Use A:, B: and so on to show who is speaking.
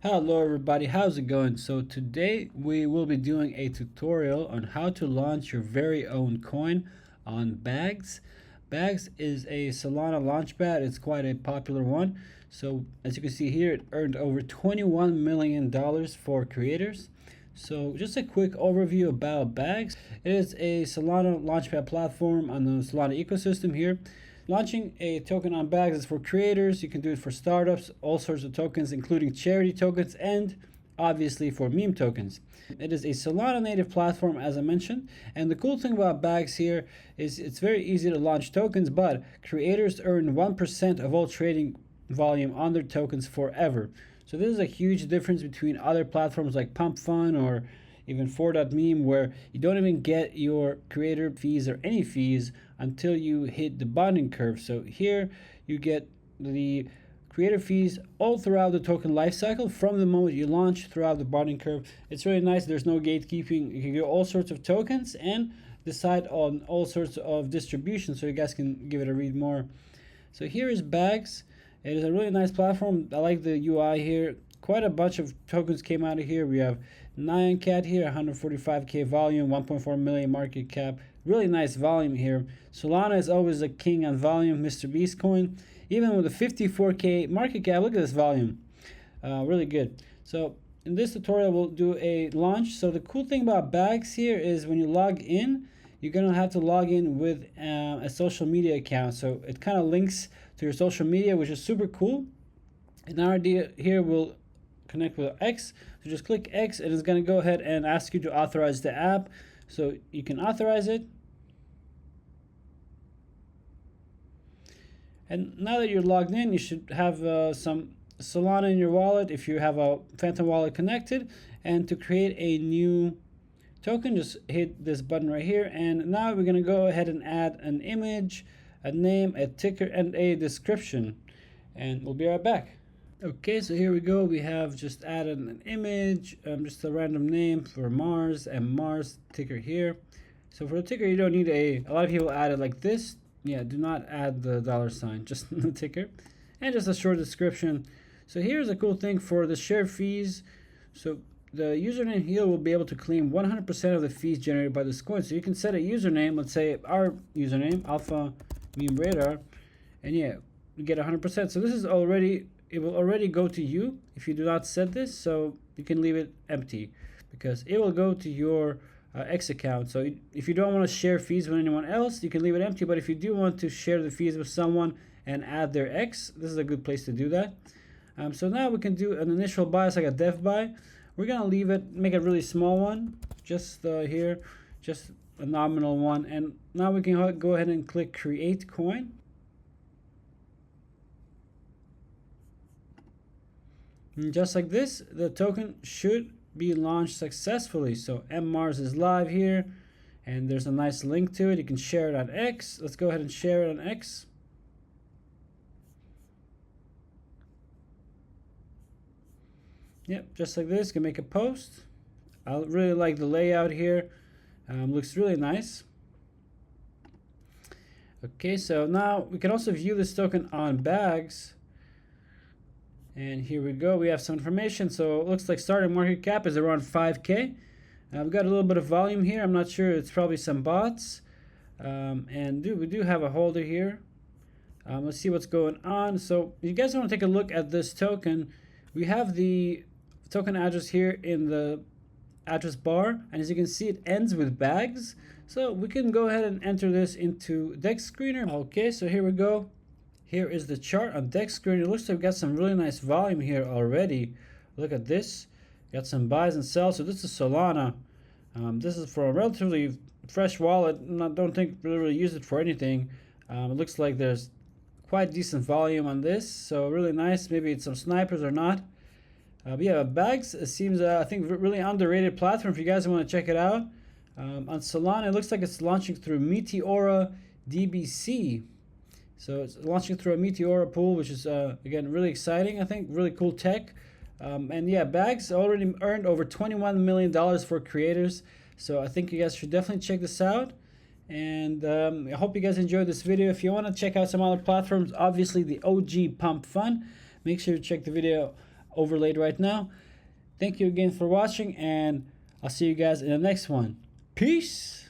A: Hello everybody, how's it going? So today we will be doing a tutorial on how to launch your very own coin on Bags. Bags is a Solana launchpad. It's quite a popular one. So as you can see here, it earned over $21 million for creators. So just a quick overview about Bags. It is a Solana launchpad platform on the Solana ecosystem here. Launching a token on Bags is for creators. You can do it for startups, all sorts of tokens, including charity tokens, and obviously for meme tokens. It is a Solana native platform, as I mentioned. And the cool thing about Bags here is it's very easy to launch tokens, but creators earn 1% of all trading volume on their tokens forever. So this is a huge difference between other platforms like Pump Fun or even 4.meme, where you don't even get your creator fees or any fees until you hit the bonding curve. So here you get the creator fees all throughout the token lifecycle from the moment you launch throughout the bonding curve. It's really nice. There's no gatekeeping. You can get all sorts of tokens and decide on all sorts of distribution, so you guys can give it a read more. So here is Bags. It is a really nice platform. I like the UI here. Quite a bunch of tokens came out of here. We have Nyan Cat here, 145k volume, 1.4 million market cap. Really nice volume here. Solana is always a king on volume. Mr. Beast coin, even with a 54k market cap. Look at this volume. Really good. So in this tutorial, we'll do a launch. So the cool thing about Bags here is when you log in, you're gonna have to log in with a social media account. So it kind of links to your social media, which is super cool. And our idea here will connect with X. So just click X and it's going to go ahead and ask you to authorize the app. So you can authorize it. And now that you're logged in, you should have some Solana in your wallet if you have a Phantom wallet connected. And to create a new token, just hit this button right here. And now we're going to go ahead and add an image, a name, a ticker, and a description. And we'll be right back. Okay, so here we go. We have just added an image, just a random name for Mars, and Mars ticker here. So for the ticker, you don't need a lot of people add it like this. Yeah, do not add the $, just the ticker, and just a short description. So here's a cool thing for the share fees. So the username here will be able to claim 100% of the fees generated by this coin. So you can set a username, let's say our username, Alpha Meme Radar, and yeah, we get 100%. So this is already, it will already go to you if you do not set this, so you can leave it empty because it will go to your X account. So if you don't want to share fees with anyone else, you can leave it empty, but if you do want to share the fees with someone and add their X, this is a good place to do that. So now we can do an initial buy, it's like a dev buy. We're gonna leave it, make a really small one, just here, just a nominal one, and now we can go ahead and click create coin. And just like this, the token should be launched successfully. So Mars is live here, and there's a nice link to it. You can share it on X. Let's go ahead and share it on X. Yep, just like this, you can make a post. I really like the layout here. Looks really nice. Okay, so now we can also view this token on Bags. And here we go, we have some information. So it looks like starting market cap is around 5K. We've got a little bit of volume here. I'm not sure, it's probably some bots. And we do have a holder here. Let's see what's going on. So if you guys want to take a look at this token, we have the token address here in the address bar. And as you can see, it ends with Bags. So we can go ahead and enter this into Dex Screener. Okay, so here we go. Here is the chart on Dex Screener. It looks like we've got some really nice volume here already. Look at this. Got some buys and sells. So this is Solana. This is for a relatively fresh wallet. Don't think we really use it for anything. It looks like there's quite decent volume on this. So really nice. Maybe it's some snipers or not. But yeah, Bags seems, I think, really underrated platform if you guys want to check it out. On Solana, it looks like it's launching through Meteora DBC. So it's launching through a Meteora pool, which is, again, really exciting, I think. Really cool tech. And yeah, Bags already earned over $21 million for creators. So I think you guys should definitely check this out. And I hope you guys enjoyed this video. If you want to check out some other platforms, obviously the OG Pump Fun, make sure to check the video overlaid right now. Thank you again for watching, and I'll see you guys in the next one. Peace.